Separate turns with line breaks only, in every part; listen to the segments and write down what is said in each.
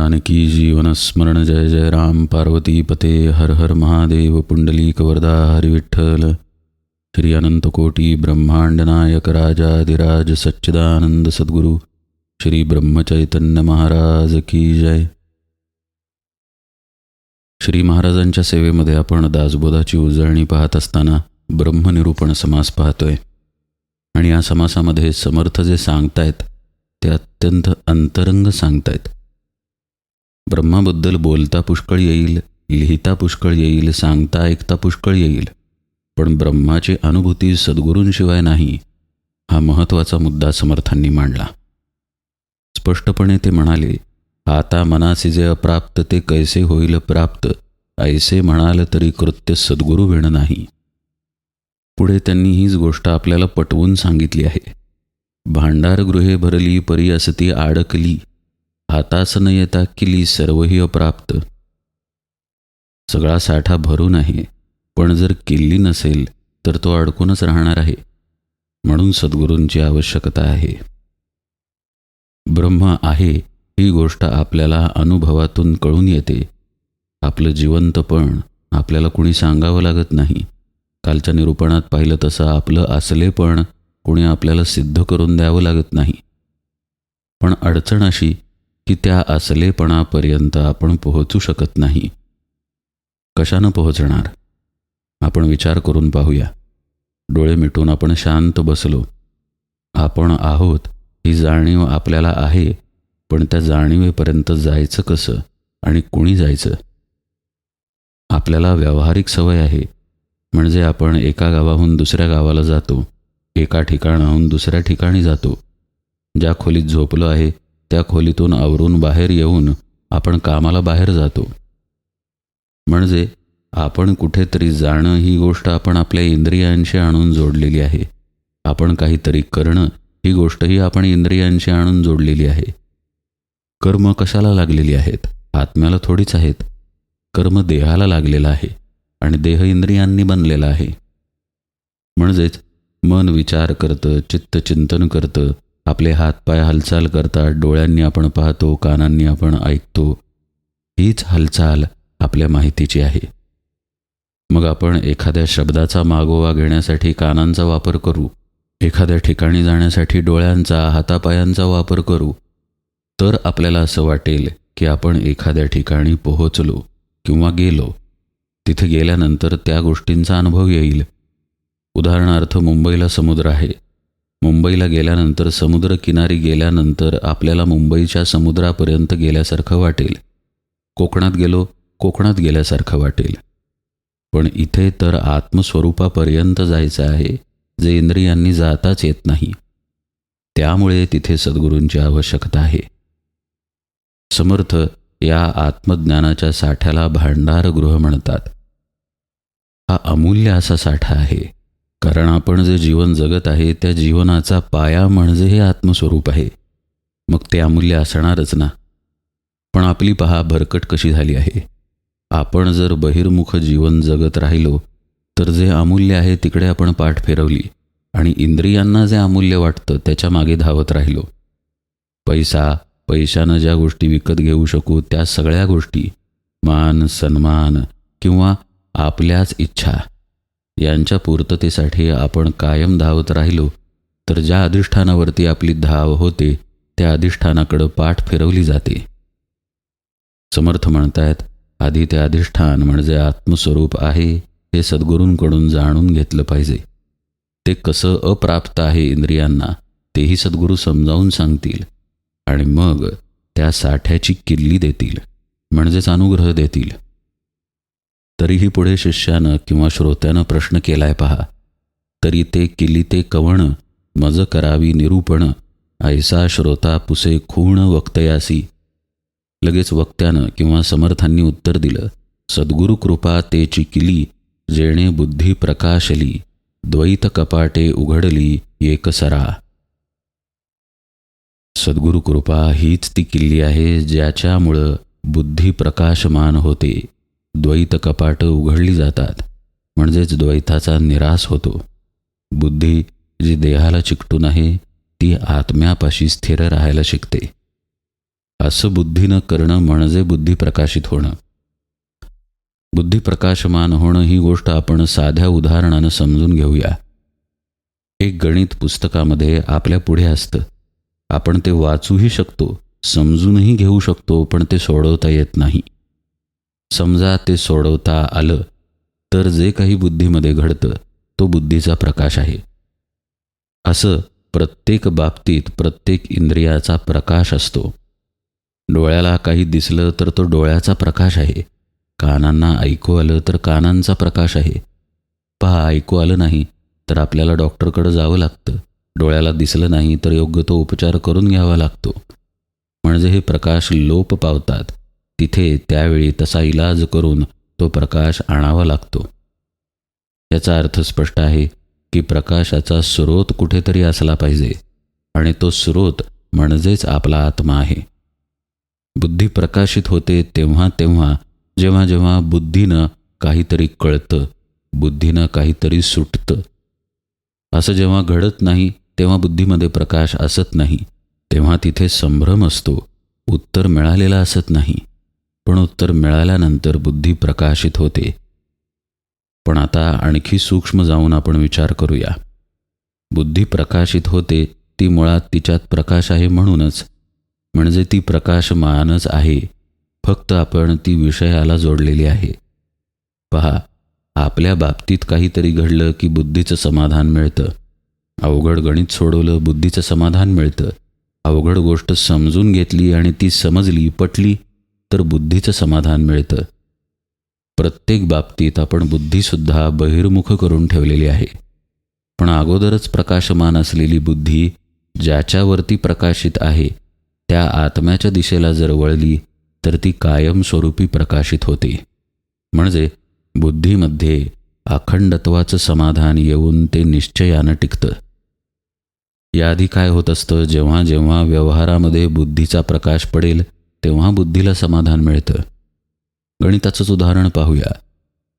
जानकी जीवन स्मरण जय जय राम पार्वती पते हर हर महादेव पुंडलीक वरदा हरि विठ्ठल श्री अनंत कोटी ब्रह्मांड नायक राजाधिराज सच्चिदानंद सद्गुरु श्री ब्रह्मचैतन्य महाराज की जय। श्री महाराजांच्या सेवेमध्ये आपण दासबोधाची उजळणी पाहत असताना ब्रह्मनिरूपण समास पाहतोय आणि या समासामध्ये समर्थ जे सांगतायत ते अत्यंत अंतरंग सांगतायत। ब्रह्माबद्दल बोलता पुष्कळ येईल, लिहिता पुष्कळ येईल, सांगता ऐकता पुष्कळ येईल, पण ब्रह्माची अनुभूती सद्गुरूंशिवाय नाही, हा महत्त्वाचा मुद्दा समर्थांनी मांडला। स्पष्टपणे ते म्हणाले, आता मनासी जे अप्राप्त ते कैसे होईल प्राप्त, ऐसे म्हणाल तरी कृत्य सद्गुरू विण नाही। पुढे त्यांनी हीच गोष्ट आपल्याला पटवून सांगितली आहे। भांडार गृहे भरली परी असती आडकली, हातास न येता किली सर्वही अप्राप्त। सगळा साठा भरून आहे, पण जर किल्ली नसेल तर तो अडकूनच राहणार आहे, म्हणून सद्गुरूंची आवश्यकता आहे। ब्रह्म आहे ही गोष्ट आपल्याला अनुभवातून कळून येते। आपलं जिवंतपण आपल्याला कुणी सांगावं लागत नाही। कालच्या निरूपणात पाहिलं तसं आपलं असलेपण कुणी आपल्याला सिद्ध करून द्यावं लागत नाही। पण अडचण अशी की त्या असलेपणापर्यंत आपण पोहोचू शकत नाही। कशानं पोहोचणार? आपण विचार करून पाहूया। डोळे मिटून आपण शांत बसलो, आपण आहोत ही जाणीव आपल्याला आहे, पण त्या जाणीवेपर्यंत जायचं कसं आणि कुणी जायचं? आपल्याला व्यावहारिक सवय आहे, म्हणजे आपण एका गावाहून दुसऱ्या गावाला जातो, एका ठिकाणाहून दुसऱ्या ठिकाणी जातो। ज्या खोलीत झोपलो आहे त्या खोलीतून आवरून बाहेर येऊन आपण कामाला बाहेर जातो। म्हणजे आपण कुठेतरी जाणं ही गोष्ट आपण आपल्या इंद्रियांशी आणून जोडलेली आहे। आपण काहीतरी करणं ही गोष्टही आपण इंद्रियांशी आणून जोडलेली आहे। कर्म कशाला लागलेली आहेत? आत्म्याला थोडीच आहेत। कर्म देहाला लागलेला आहे आणि देह इंद्रियांनी बनलेला आहे। म्हणजेच मन विचार करतं, चित्त चिंतन करतं, आपले हातपाय हालचाल करतात, डोळ्यांनी आपण पाहतो, कानांनी आपण ऐकतो, हीच हालचाल आपल्या माहितीची आहे। मग आपण एखाद्या शब्दाचा मागोवा घेण्यासाठी कानांचा वापर करू, एखाद्या ठिकाणी जाण्यासाठी डोळ्यांचा हातापायांचा वापर करू, तर आपल्याला असं वाटेल की आपण एखाद्या ठिकाणी पोहोचलो किंवा गेलो। तिथे गेल्यानंतर त्या गोष्टींचा अनुभव येईल। उदाहरणार्थ मुंबईला समुद्र आहे। मुंबईला गेल्यानंतर समुद्र किनारी गेल्यानंतर आपल्याला मुंबईच्या समुद्रापर्यंत गेल्यासारखं वाटेल। कोकणात गेलो, कोकणात गेल्यासारखं वाटेल। पण इथे तर आत्मस्वरूपापर्यंत जायचं आहे, जे इंद्रियांनी जाताच येत नाही। त्यामुळे तिथे सद्गुरूंची आवश्यकता आहे। समर्थ या आत्मज्ञानाच्या साठ्याला भांडारगृह म्हणतात। हा अमूल्य असा साठा आहे, कारण आपण जे जीवन जगत आहे त्या जीवनाचा पाया म्हणजे हे आत्मस्वरूप आहे। मग ते अमूल्य असणारच ना। पण आपली पहा भरकट कशी झाली आहे। आपण जर बहिर्मुख जीवन जगत राहिलो तर जे अमूल्य आहे तिकडे आपण पाठ फिरवली आणि इंद्रियांना जे अमूल्य वाटतं त्याच्या मागे धावत राहिलो। पैशानं ज्या गोष्टी विकत घेऊ शकू त्या सगळ्या गोष्टी, मान सन्मान किंवा आपल्याच इच्छा यांच्या पूर्ततेसाठी आपण कायम धावत राहिलो तर ज्या अधिष्ठानावरती आपली धाव होते त्या अधिष्ठानाकडे पाठ फिरवली जाते। समर्थ म्हणतायत, आधी ते अधिष्ठान म्हणजे आत्मस्वरूप आहे हे सद्गुरूंकडून जाणून घेतलं पाहिजे। ते कसं अप्राप्त आहे इंद्रियांना तेही सद्गुरू समजावून सांगतील आणि मग त्या साठ्याची किल्ली देतील, म्हणजेच अनुग्रह देतील। तरीही पुढे शिष्यानं किंवा श्रोत्यानं प्रश्न केलाय पहा, तरी ते किल्ली ते कवण मज करावी निरूपण, ऐसा श्रोता पुसे खूण वक्तयासी। लगेच वक्त्यानं किंवा समर्थांनी उत्तर दिलं, सद्गुरु कृपा तेची किली, जेणे बुद्धी प्रकाशली, द्वैत कपाटे उघडली एकसरा। सद्गुरु कृपा हीच ती किल्ली आहे ज्याच्यामुळं बुद्धी प्रकाशमान होते, द्वैत कपाट उघडली जातात, म्हणजेच द्वैताचा निराश होतो। बुद्धी जी देहाला चिकटून आहे ती आत्म्यापाशी स्थिर राहायला शिकते। असं बुद्धीनं करणं म्हणजे बुद्धी प्रकाशित होणं. बुद्धी प्रकाशमान होणं ही गोष्ट आपण साध्या उदाहरणानं समजून घेऊया. एक गणित पुस्तकामध्ये आपल्या पुढे असतं. आपण ते वाचूही शकतो, समजूनही घेऊ शकतो, पण ते सोडवता येत नाही. समजा ते सोडवता आलं तर जे काही बुद्धीमध्ये घडतं तो बुद्धीचा प्रकाश आहे. असं प्रत्येक बाबतीत प्रत्येक इंद्रियाचा प्रकाश असतो. डोळ्याला काही दिसलं तर तो डोळ्याचा प्रकाश आहे. कानांना ऐकू आलं तर कानांचा प्रकाश आहे. पहा, ऐकू आलं नाही तर आपल्याला डॉक्टरकडे जावं लागतं. डोळ्याला दिसलं नाही तर योग्य तो उपचार करून घ्यावा लागतो. म्हणजे हे प्रकाश लोप पावतात. तिथे त्यावेळी तसा इलाज करून तो प्रकाश आणावा लागतो. याचा अर्थ स्पष्ट आहे की प्रकाशाचा स्रोत कुठेतरी असला पाहिजे आणि तो स्रोत म्हणजेच आपला आत्मा आहे. बुद्धी प्रकाशित होते तेव्हा तेव्हा जेव्हा जेव्हा बुद्धीनं काहीतरी कळतं, बुद्धीनं काहीतरी सुटतं. असं जेव्हा घडत नाही तेव्हा बुद्धीमध्ये प्रकाश असत नाही. तेव्हा तिथे संभ्रम असतो. उत्तर मिळालेलं असत नाही, पण उत्तर मिळाल्यानंतर बुद्धी प्रकाशित होते. पण आता आणखी सूक्ष्म जाऊन आपण विचार करूया. बुद्धी प्रकाशित होते ती मुळात तिच्यात प्रकाश आहे म्हणूनच, म्हणजे ती प्रकाशमानच आहे. फक्त आपण ती विषयाला जोडलेली आहे. पहा, आपल्या बाबतीत काहीतरी घडलं की बुद्धीचं समाधान मिळतं. अवघड गणित सोडवलं, बुद्धीचं समाधान मिळतं. अवघड गोष्ट समजून घेतली आणि ती समजली, पटली, तर बुद्धीचं समाधान मिळतं. प्रत्येक बाबतीत आपण बुद्धीसुद्धा बहिर्मुख करून ठेवलेली आहे. पण अगोदरच प्रकाशमान असलेली बुद्धी ज्याच्यावरती प्रकाशित आहे त्या आत्म्याच्या दिशेला जर वळली तर ती कायमस्वरूपी प्रकाशित होते. म्हणजे बुद्धीमध्ये अखंडत्वाचं समाधान येऊन ते निश्चयानं टिकतं. याआधी काय होत असतं, जेव्हा जेव्हा व्यवहारामध्ये बुद्धीचा प्रकाश पडेल तेव्हा बुद्धीला समाधान मिळतं. गणिताचंच उदाहरण पाहूया.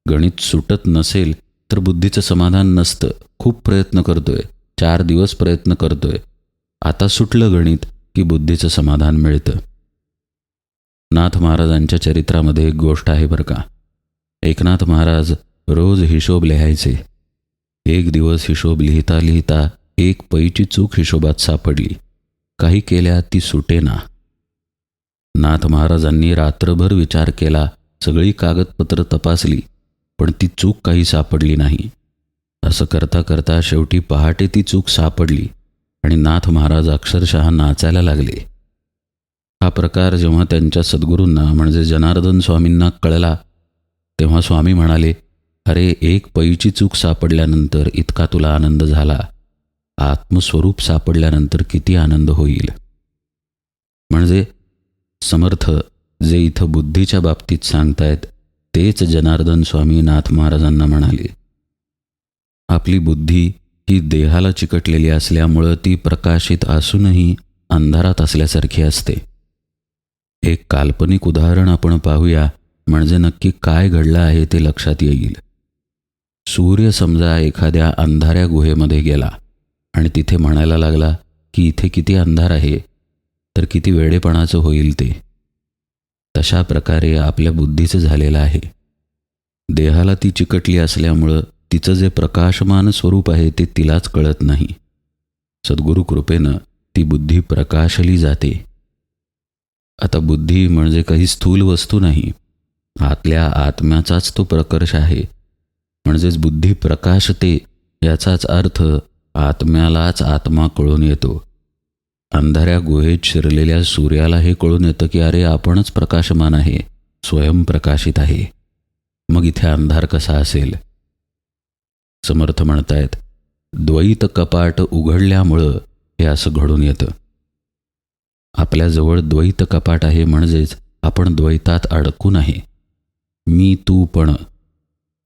गणित सुटत नसेल तर बुद्धीचं समाधान नसतं. खूप प्रयत्न करतोय, 4 दिवस प्रयत्न करतोय, आता सुटलं गणित की बुद्धीचं समाधान मिळतं. नाथ महाराजांच्या चरित्रामध्ये एक गोष्ट आहे बरं का. एकनाथ महाराज रोज हिशोब लिहायचे. एक दिवस हिशोब लिहिता लिहिता एक पैची चूक हिशोबात सापडली. काही केल्या ती सुटेना. नाथ महाराजांनी रात्रभर विचार केला, सगळी कागदपत्र तपासली, पण ती चूक काही सापडली नाही. असं करता करता शेवटी पहाटे ती चूक सापडली आणि नाथ महाराज अक्षरशः नाचायला लागले. हा प्रकार जेव्हा त्यांच्या सद्गुरूंना म्हणजे जनार्दन स्वामींना कळला तेव्हा स्वामी म्हणाले, अरे, एक पैची चूक सापडल्यानंतर इतका तुला आनंद झाला, आत्मस्वरूप सापडल्यानंतर किती आनंद होईल. म्हणजे समर्थ जे इथं बुद्धीच्या बाबतीत सांगतायत तेच जनार्दन स्वामी नाथ महाराजांना म्हणाले. आपली बुद्धी ही देहाला चिकटलेली असल्यामुळं ती प्रकाशित असूनही अंधारात असल्यासारखी असते. एक काल्पनिक उदाहरण आपण पाहूया, म्हणजे नक्की काय घडलं आहे ते लक्षात येईल. सूर्य समजा एखाद्या अंधाऱ्या गुहेमध्ये गेला आणि तिथे म्हणायला लागला की इथे किती अंधार आहे, तर किती वेडेपणाचं होईल ते. तशा प्रकारे आपल्या बुद्धीचं झालेलं आहे. देहाला ती चिकटली असल्यामुळं तिचं जे प्रकाशमान स्वरूप आहे ते तिलाच कळत नाही. सद्गुरू कृपेनं ती बुद्धी प्रकाशली जाते. आता बुद्धी म्हणजे काही स्थूल वस्तू नाही, आतल्या आत्म्याचाच तो प्रकर्ष आहे. म्हणजेच बुद्धी प्रकाशते याचाच अर्थ आत्म्यालाच आत्मा कळून येतो. अंधाऱ्या गुहेत शिरलेल्या सूर्याला हे कळून येतं की अरे, आपणच प्रकाशमान आहे, स्वयंप्रकाशित आहे. मग इथे अंधार कसा असेल? समर्थ म्हणतायत, द्वैत कपाट उघडल्यामुळं हे असं घडून येतं. आपल्याजवळ द्वैत कपाट आहे म्हणजेच आपण द्वैतात अडकून आहे. मी तू पण.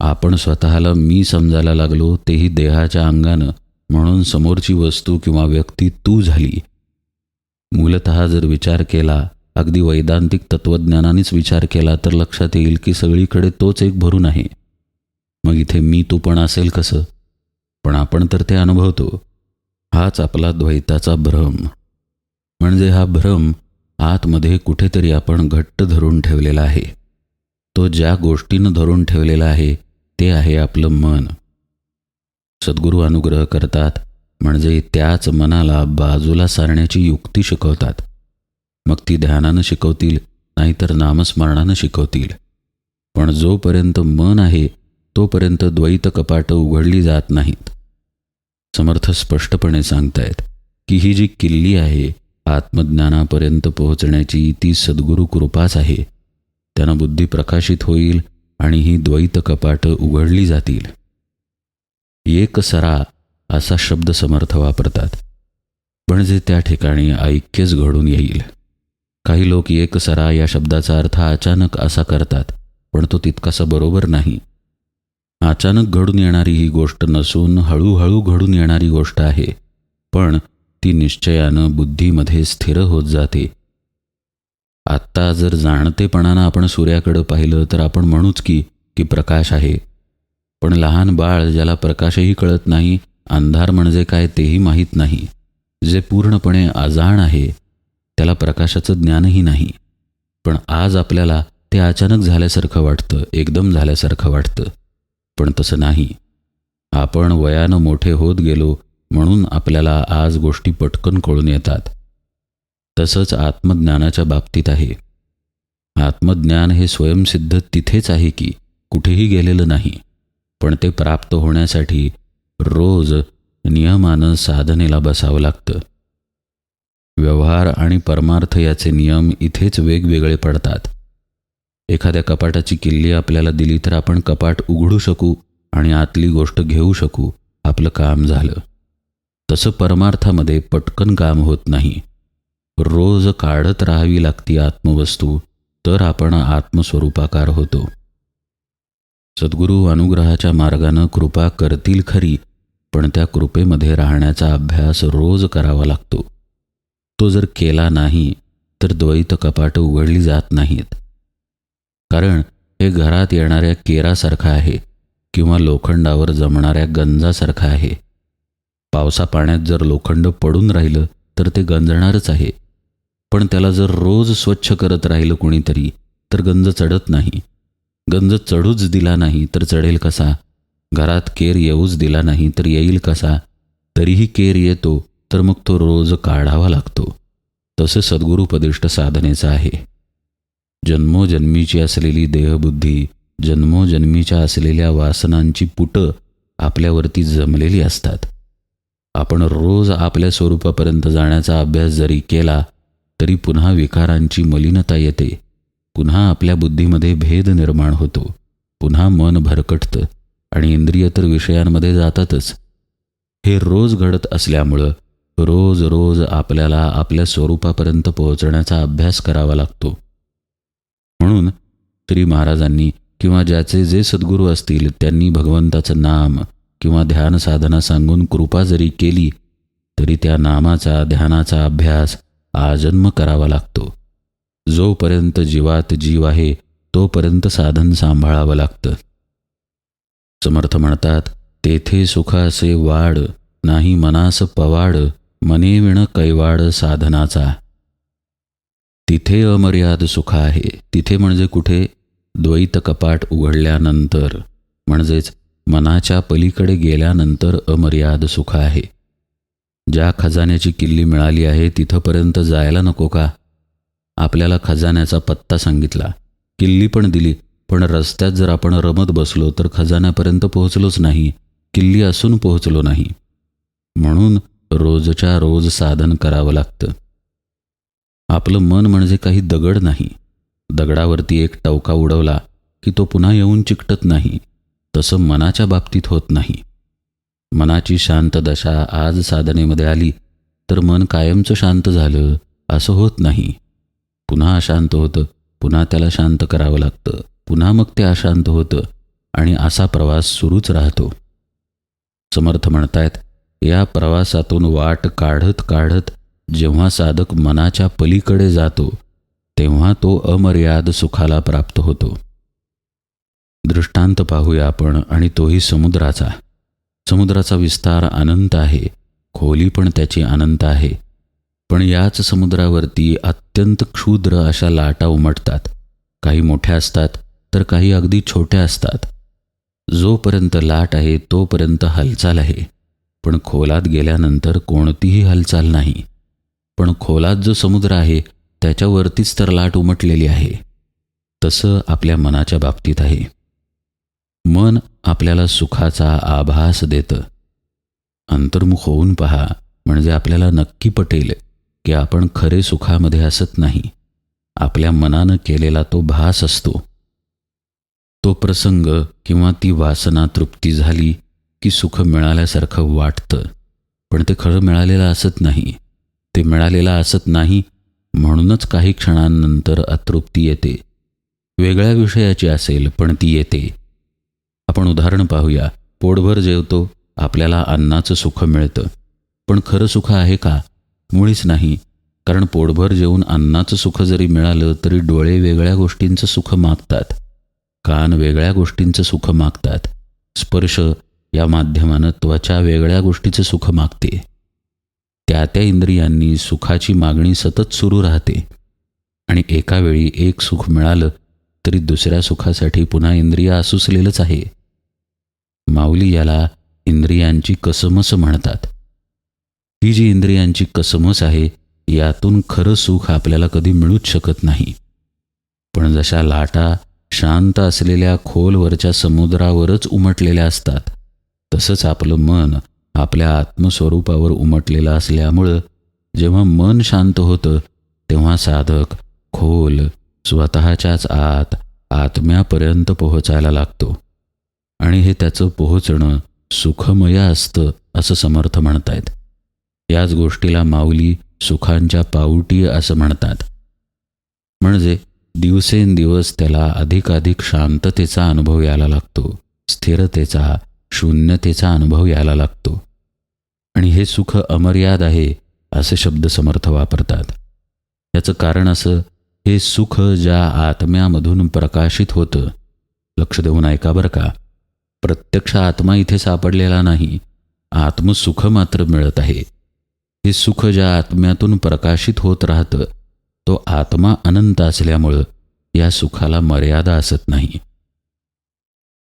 आपण स्वतःला मी समजायला लागलो तेही देहाच्या अंगानं, म्हणून समोरची वस्तू किंवा व्यक्ती तू झाली. मूलतः जर विचार केला, अगदी वैदांतिक तत्त्वज्ञानानेच विचार केला तर लक्षात येईल की सगळीकडे तोच एक भरून आहे. मग इथे मी तू पण असेल कसं? पण आपण तर ते अनुभवतो. हाच आपला द्वैताचा भ्रम. म्हणजे हा भ्रम आतमध्ये कुठेतरी आपण घट्ट धरून ठेवलेला आहे. तो ज्या गोष्टीनं धरून ठेवलेला आहे ते आहे आपलं मन. सद्गुरू अनुग्रह करतात म्हणजे त्याच मनाला बाजूला सारण्याची युक्ती शिकवतात. मग ती ध्यानानं शिकवतील, नाहीतर नामस्मरणानं शिकवतील. पण जोपर्यंत मन आहे तोपर्यंत द्वैत कपाटं उघडली जात नाहीत. समर्थ स्पष्टपणे सांगतायत की ही जी किल्ली आहे आत्मज्ञानापर्यंत पोहोचण्याची, ती सद्गुरू कृपाच आहे. त्यानं बुद्धी प्रकाशित होईल आणि ही द्वैत कपाटं उघडली जातील. एकसरा असा शब्द समर्थ वापरतात, म्हणजे त्या ठिकाणी ऐक्यच घडून येईल. काही लोक एकसरा या शब्दाचा अर्थ अचानक असा करतात, पण तो तितकासा बरोबर नाही. अचानक घडून येणारी ही गोष्ट नसून हळूहळू घडून येणारी गोष्ट आहे, पण ती निश्चयानं बुद्धीमध्ये स्थिर होत जाते. आत्ता जर जाणतेपणानं आपण सूर्याकडं पाहिलं तर आपण म्हणूच की प्रकाश आहे. पण लहान बाळ ज्याला प्रकाशही कळत नाही, अंधार म्हणजे काय तेही माहीत नाही, जे पूर्णपणे अजाण आहे, त्याला प्रकाशाचं ज्ञानही नाही. पण आज आपल्याला ते अचानक झाल्यासारखं वाटतं, एकदम झाल्यासारखं वाटतं. पण तसं नाही. आपण वयानं मोठे होत गेलो म्हणून आपल्याला आज गोष्टी पटकन कळून येतात. तसंच आत्मज्ञानाच्या बाबतीत आहे. आत्मज्ञान हे स्वयंसिद्ध तिथेच आहे की कुठेही गेलेलं नाही. पण ते प्राप्त होण्यासाठी रोज नियमानं साधनेला बसावं लागतं. व्यवहार आणि परमार्थ याचे नियम इथेच वेगवेगळे पडतात. एखाद्या कपाटाची किल्ली आपल्याला दिली तर आपण कपाट उघडू शकू आणि आतली गोष्ट घेऊ शकू, आपलं काम झालं. तसं परमार्थामध्ये पटकन काम होत नाही. रोज काढत राहावी लागती आत्मवस्तू, तर आपण आत्मस्वरूपाकार होतो. सद्गुरू अनुग्रहाच्या मार्गानं कृपा करतील खरी, पण त्या कृपेमध्ये राहण्याचा अभ्यास रोज करावा लागतो. तो जर केला नाही तर द्वैत कपाटं उघडली जात नाहीत. कारण हे घरात येणाऱ्या केरासारखं आहे किंवा लोखंडावर जमणाऱ्या गंजासारखं आहे. पावसा पाण्यात जर लोखंड पडून राहिलं तर ते गंजणारच आहे. पण त्याला जर रोज स्वच्छ करत राहिलं कुणीतरी तर गंज चढत नाही. गंज चढूच दिला नाही तर चढेल कसा? घरात केर येऊच दिला नाही तर येईल कसा? तरीही केर येतो तर मग तो रोज काढावा लागतो. तसं सद्गुरुपदिष्ट साधनेचं आहे. जन्मोजन्मीची असलेली देहबुद्धी, जन्मोजन्मीच्या असलेल्या वासनांची पुटं आपल्यावरती जमलेली असतात. आपण रोज आपल्या स्वरूपापर्यंत जाण्याचा अभ्यास जरी केला तरी पुन्हा विकारांची मलिनता येते. पुन्हा आपल्या बुद्धीमध्ये भेद निर्माण होतो. पुन्हा मन भरकटतं आणि इंद्रिय तर विषयांमध्ये जातातच. हे रोज घडत असल्यामुळं रोज रोज आपल्याला आपल्या स्वरूपापर्यंत पोहोचण्याचा अभ्यास करावा लागतो. म्हणून श्री महाराजांनी किंवा ज्याचे जे सद्गुरू असतील त्यांनी भगवंताचं नाम किंवा ध्यान साधना सांगून कृपा जरी केली तरी त्या नामाचा ध्यानाचा अभ्यास आजन्म करावा लागतो. जोपर्यंत जीवात जीव आहे तोपर्यंत साधन सांभाळावं लागतं. समर्थ म्हणतात, तेथे सुख असे वाढ, नाही मनास पवाड, मने विण कैवाड साधनाचा. तिथे अमर्याद सुख आहे. तिथे म्हणजे कुठे? द्वैत कपाट उघडल्यानंतर, म्हणजेच मनाच्या पलीकडे गेल्यानंतर अमर्याद सुख आहे. ज्या खजान्याची किल्ली मिळाली आहे तिथंपर्यंत जायला नको का? आपल्याला खजान्याचा पत्ता सांगितला, किल्ली पण दिली, पण रस्त्यात जर आपण रमत बसलो तर खजान्यापर्यंत पोहोचलोच नाही, किल्ली असून पोहोचलो नाही. म्हणून रोजच्या रोज साधन करावं लागतं. आपलं मन म्हणजे काही दगड नाही. दगडावरती एक टवका उडवला की तो पुन्हा येऊन चिकटत नाही. तसं मनाच्या बाबतीत होत नाही. मनाची शांत दशा आज साधनेमध्ये आली तर मन कायमचं शांत झालं असं होत नाही. पुन्हा अशांत होतं, पुन्हा त्याला शांत करावं लागतं, पुन्हा मग ते अशांत होतं आणि असा प्रवास सुरूच राहतो. समर्थ म्हणतायत, या प्रवासातून वाट काढत काढत जेव्हा साधक मनाच्या पलीकडे जातो तेव्हा तो अमर्याद सुखाला प्राप्त होतो. दृष्टांत पाहूया आपण, आणि तोही समुद्राचा. समुद्राचा विस्तार अनंत आहे, खोली पण त्याची अनंत आहे. पण याच समुद्रावरती अत्यंत क्षुद्र अशा लाटा उमटतात. काही मोठ्या असतात तर काही अगदी छोट्या असतात. जोपर्यंत लाट आहे तोपर्यंत हालचाल आहे, पण खोलात गेल्यानंतर कोणतीही हालचाल नाही. पण खोलात जो समुद्र आहे त्याच्यावरतीच तर लाट उमटलेली आहे. तसं आपल्या मनाच्या बाबतीत आहे. मन आपल्याला सुखाचा आभास देतं. अंतर्मुख होऊन पहा, म्हणजे आपल्याला नक्की पटेल की आपण खरे सुखामध्ये असत नाही. आपल्या मनानं केलेला तो भास असतो. तो प्रसंग किंवा ती वासना तृप्ती झाली की सुख मिळाल्यासारखं वाटतं, पण ते खरं मिळालेलं असत नाही. ते मिळालेलं असत नाही म्हणूनच काही क्षणांनंतर अतृप्ती येते. वेगळ्या विषयाची असेल पण ती येते. आपण उदाहरण पाहूया. पोटभर जेवतो, आपल्याला अन्नाचं सुख मिळतं, पण खरं सुख आहे का? मुळीच नाही. कारण पोटभर जेवून अन्नाचं सुख जरी मिळालं तरी डोळे वेगळ्या गोष्टींचं सुख मागतात, कान वेगळ्या गोष्टींचं सुख मागतात, स्पर्श या माध्यमानं त्वचा वेगळ्या गोष्टीचं सुख मागते. त्या इंद्रियांनी सुखाची मागणी सतत सुरू राहते आणि एका वेळी एक सुख मिळालं तरी दुसऱ्या सुखासाठी पुन्हा इंद्रिय आसुसलेलंच आहे. माऊली याला इंद्रियांची कसमस म्हणतात. ही जी इंद्रियांची कसमस आहे यातून खरं सुख आपल्याला कधी मिळूच शकत नाही. पण जशा लाटा शांत असलेल्या खोलवरच्या समुद्रावरच उमटलेल्या असतात, तसंच आपलं मन आपल्या आत्मस्वरूपावर उमटलेलं असल्यामुळं जेव्हा मन शांत होतं तेव्हा साधक खोल स्वतःच्याच आत आत्म्यापर्यंत पोहोचायला लागतो. आणि हे त्याचं पोहोचणं सुखमय असतं असं समर्थ म्हणतायत. याच गोष्टीला माऊली सुखांच्या पाऊटी असं म्हणतात. म्हणजे दिवसेंदिवस त्याला अधिकाधिक शांततेचा अनुभव यायला लागतो, स्थिरतेचा, शून्यतेचा अनुभव यायला लागतो. आणि हे सुख अमर्याद आहे असे शब्द समर्थ वापरतात. याचं कारण असं, हे सुख ज्या आत्म्यामधून प्रकाशित होतं, लक्ष देऊन ऐका बरं का, प्रत्यक्ष आत्मा इथे सापडलेला नाही, आत्मसुख मात्र मिळत आहे. हे सुख ज्या आत्म्यातून प्रकाशित होत राहतं तो आत्मा अनंत असल्यामुळं या सुखाला मर्यादा असत नाही.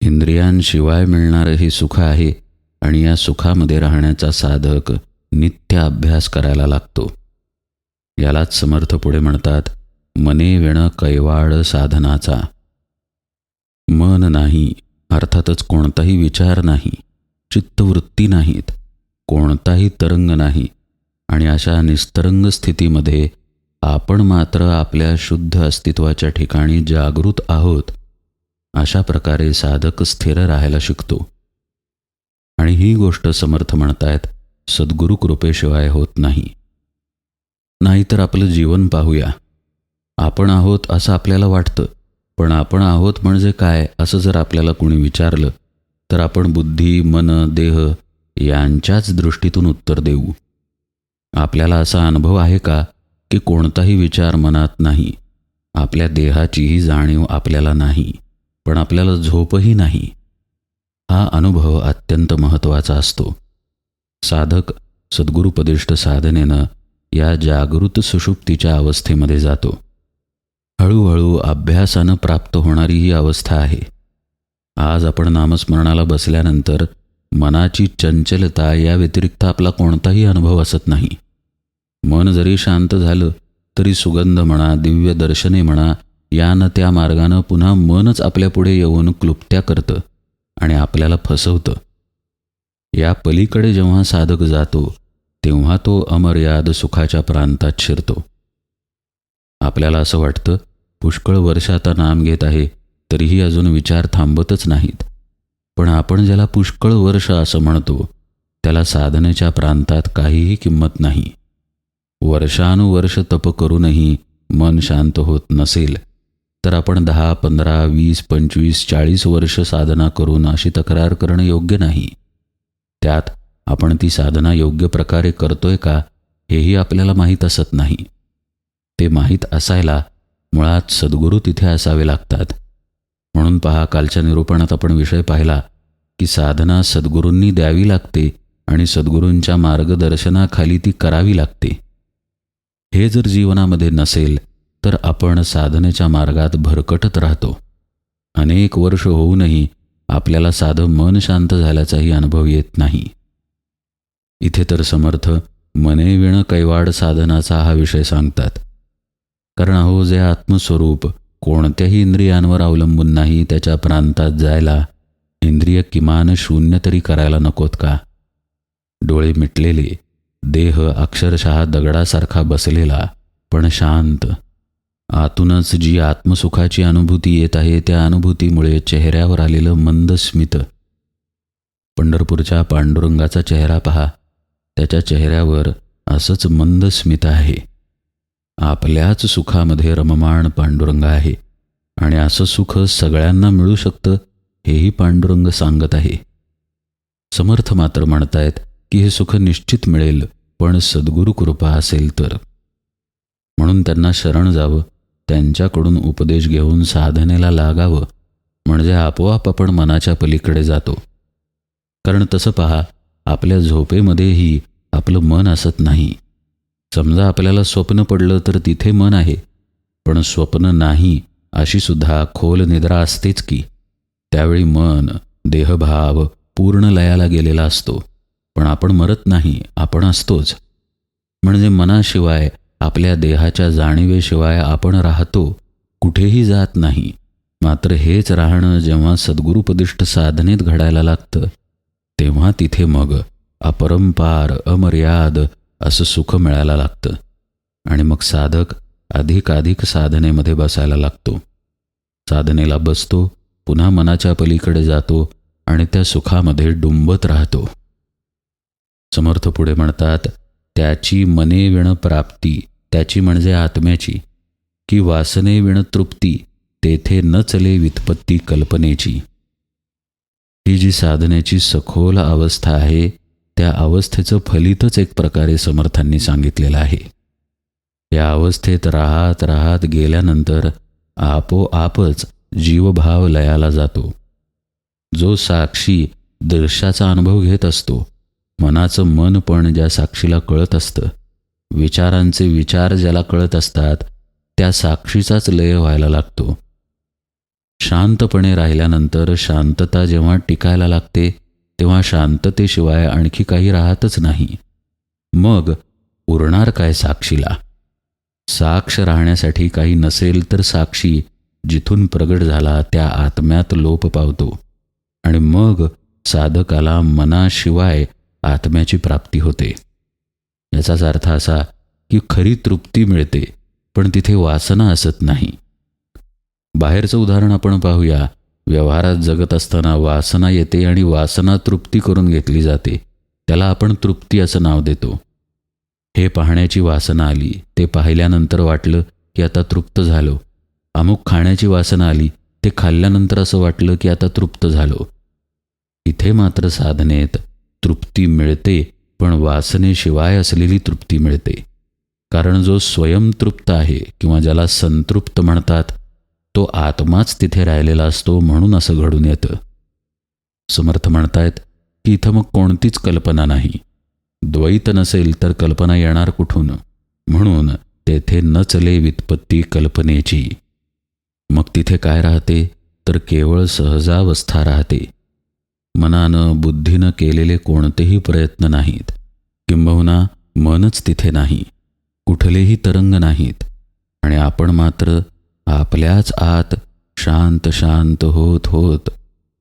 इंद्रियांशिवाय मिळणारं हे सुख आहे आणि या सुखामध्ये राहण्याचा साधक नित्य अभ्यास करायला लागतो. यालाच समर्थ पुढे म्हणतात, मने विण कैवाड साधनाचा. मन नाही, अर्थातच कोणताही विचार नाही, चित्तवृत्ती नाहीत, कोणताही तरंग नाही, आणि अशा निस्तरंग स्थितीमध्ये आपण मात्र आपल्या शुद्ध अस्तित्वाच्या ठिकाणी जागृत आहोत. अशा प्रकारे साधक स्थिर राहायला शिकतो. आणि ही गोष्ट समर्थ म्हणतायत सद्गुरु कृपेशिवाय होत नाही. नाहीतर आपलं जीवन पाहूया. आपण आहोत असं आपल्याला वाटतं, पण आपण आहोत म्हणजे काय असं जर आपल्याला कोणी विचारलं तर आपण बुद्धी, मन, देह यांच्याच दृष्टीतून उत्तर देऊ. आपल्याला असा अनुभव आहे का की कोणताही विचार मनात नाही, आपल्या देहाचीही जाणीव आपल्याला नाही, पण आपल्याला झोपही नाही? हा अनुभव अत्यंत महत्त्वाचा असतो. साधक सद्गुरुपदिष्ट साधनेनं या जागृत सुषुप्तीच्या अवस्थेमध्ये जातो. हळूहळू अभ्यासानं प्राप्त होणारी ही अवस्था आहे. आज आपण नामस्मरणाला बसल्यानंतर मनाची चंचलता या व्यतिरिक्त आपला कोणताही अनुभव असत नाही. मन जरी शांत झालं तरी सुगंध म्हणा, दिव्य दर्शने म्हणा, यानं त्या मार्गानं पुन्हा मनच आपल्यापुढे येऊन क्लुप्त्या करतं आणि आपल्याला फसवतं. या पलीकडे जेव्हा साधक जातो तेव्हा तो अमर्याद सुखाच्या प्रांतात शिरतो. आपल्याला असं वाटतं पुष्कळ वर्ष आता नाम घेत आहे तरीही अजून विचार थांबतच नाहीत. पण आपण ज्याला पुष्कळ वर्ष असं म्हणतो त्याला साधनेच्या प्रांतात काहीही किंमत नाही. वर्षानुवर्ष तप करूनही मन शांत होत नसेल तर आपण 10, 15, 20, 25, 40 वर्ष साधना करून अशी तक्रार करणं योग्य नाही. त्यात आपण ती साधना योग्य प्रकारे करतोय का हेही आपल्याला माहीत असत नाही. ते माहीत असायला मुळात सद्गुरू तिथे असावे लागतात. म्हणून पहा, कालच्या निरूपणात आपण विषय पाहिला की साधना सद्गुरूंनी द्यावी लागते आणि सद्गुरूंच्या मार्गदर्शनाखाली ती करावी लागते. हे जर जीवनामध्ये नसेल तर आपण साधनेच्या मार्गात भरकटत राहतो. अनेक वर्ष होऊनही आपल्याला साधं मन शांत झाल्याचाही अनुभव येत नाही. इथे तर समर्थ मने विण कैवाड साधनाचा हा विषय सांगतात. कारण अहो, जे आत्मस्वरूप कोणत्याही इंद्रियांवर अवलंबून नाही, त्याच्या प्रांतात जायला इंद्रिय किमान शून्य तरी करायला नकोत का? डोळे मिटलेले, देह अक्षरशः दगडासारखा बसलेला पण शांत, आतूनच जी आत्मसुखाची अनुभूती येत आहे, त्या अनुभूतीमुळे चेहऱ्यावर आलेलं मंद स्मित. पंढरपूरच्या पांडुरंगाचा चेहरा पहा, त्याच्या चेहऱ्यावर असंच मंद स्मित आहे. आपल्याच सुखामध्ये रममाण पांडुरंग आहे आणि असं सुख सगळ्यांना मिळू शकतं हेही पांडुरंग सांगत आहे. समर्थ मात्र म्हणतायत की हे सुख निश्चित मिळेल, पण सद्गुरू कृपा असेल तर. म्हणून त्यांना शरण जावं, त्यांच्याकडून उपदेश घेऊन साधनेला लागावं, म्हणजे आपोआप आपण मनाच्या पलीकडे जातो. कारण तसं पहा, आपल्या झोपेमध्येही आपलं मन असत नाही. समजा आपल्याला स्वप्न पडलं तर तिथे मन आहे, पण स्वप्न नाही अशी सुद्धा खोल निद्रा असतेच की. त्यावेळी मन, देहभाव पूर्ण लयाला गेलेला असतो, पण आपण मरत नाही, आपण असतोच. म्हणजे मनाशिवाय, आपल्या देहाच्या जाणीवेशिवाय आपण राहतो, कुठेही जात नाही. मात्र हेच राहणं जेव्हा सद्गुरुपदिष्ट साधनेत घडायला लागतं, तेव्हा तिथे मग अपरंपार अमर्याद असं सुख मिळायला लागतं. आणि मग साधक अधिकाधिक साधनेमध्ये बसायला लागतो. साधनेला बसतो, पुन्हा मनाच्या पलीकडे जातो आणि त्या सुखामध्ये डुंबत राहतो. समर्थ पुढे म्हणतात, त्याची मने विण प्राप्ती, त्याची म्हणजे आत्म्याची, की वासने विण तृप्ती, तेथे न चले व्युत्पत्ती कल्पनेची. ही जी साधनेची सखोल अवस्था आहे, त्या अवस्थेचं फलितच एक प्रकारे समर्थांनी सांगितलेलं आहे. या अवस्थेत राहत राहत गेल्यानंतर आपोआपच जीवभाव लयाला जातो. जो साक्षी दृश्याचा अनुभव घेत असतो, मनाचं मन पण ज्या साक्षीला कळत असतं, विचारांचे विचार ज्याला कळत असतात, त्या साक्षीचाच लय व्हायला लागतो. शांतपणे राहिल्यानंतर शांतता जेव्हा टिकायला लागते, तेव्हा शांततेशिवाय आणखी काही राहतच नाही. मग उरणार काय साक्षीला? साक्ष राहण्यासाठी काही नसेल तर साक्षी जिथून प्रगट झाला त्या आत्म्यात लोप पावतो आणि मग साधकाला मनाशिवाय आत्म्याची प्राप्ती होते. याचाच अर्थ असा की खरी तृप्ती मिळते, पण तिथे वासना असत नाही. बाहेरचं उदाहरण आपण पाहूया. व्यवहारात जगत असताना वासना येते आणि वासना तृप्ती करून घेतली जाते. त्याला आपण तृप्ती असं नाव देतो. हे पाहण्याची वासना आली, ते पाहिल्यानंतर वाटलं की आता तृप्त झालो. अमुक खाण्याची वासना आली, ते खाल्ल्यानंतर असं वाटलं की आता तृप्त झालो. इथे मात्र साधनेत तृप्ती मिळते, पण वासनेशिवाय असलेली तृप्ती मिळते. कारण जो स्वयंतृप्त आहे किंवा ज्याला संतृप्त म्हणतात, तो आत्माच तिथे राहिलेला असतो, म्हणून असं घडून येतं. समर्थ म्हणतायत की इथं मग कोणतीच कल्पना नाही. द्वैत नसेल तर कल्पना येणार कुठून? म्हणून तेथे न चले व्युत्पत्ती कल्पनेची. मग तिथे काय राहते तर केवळ सहजावस्था राहते. मनानं बुद्धीनं केलेले कोणतेही प्रयत्न नाहीत, किंबहुना मनच तिथे नाही, कुठलेही तरंग नाहीत, आणि आपण मात्र आपल्याच आत शांत शांत होत होत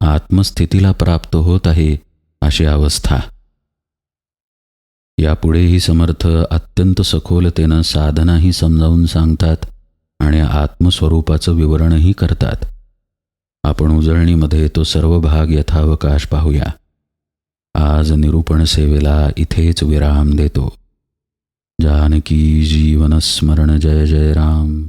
आत्मस्थितीला प्राप्त होत आहे, अशी अवस्था. यापुढेही समर्थ अत्यंत सखोलतेनं साधनाही समजावून सांगतात आणि आत्मस्वरूपाचं विवरणही करतात. आपण उजळणीमध्ये तो सर्व भाग यथावकाश पाहूया. आज निरूपण सेवेला इथेच विराम देतो. जानकी जीवन स्मरण जय जय राम.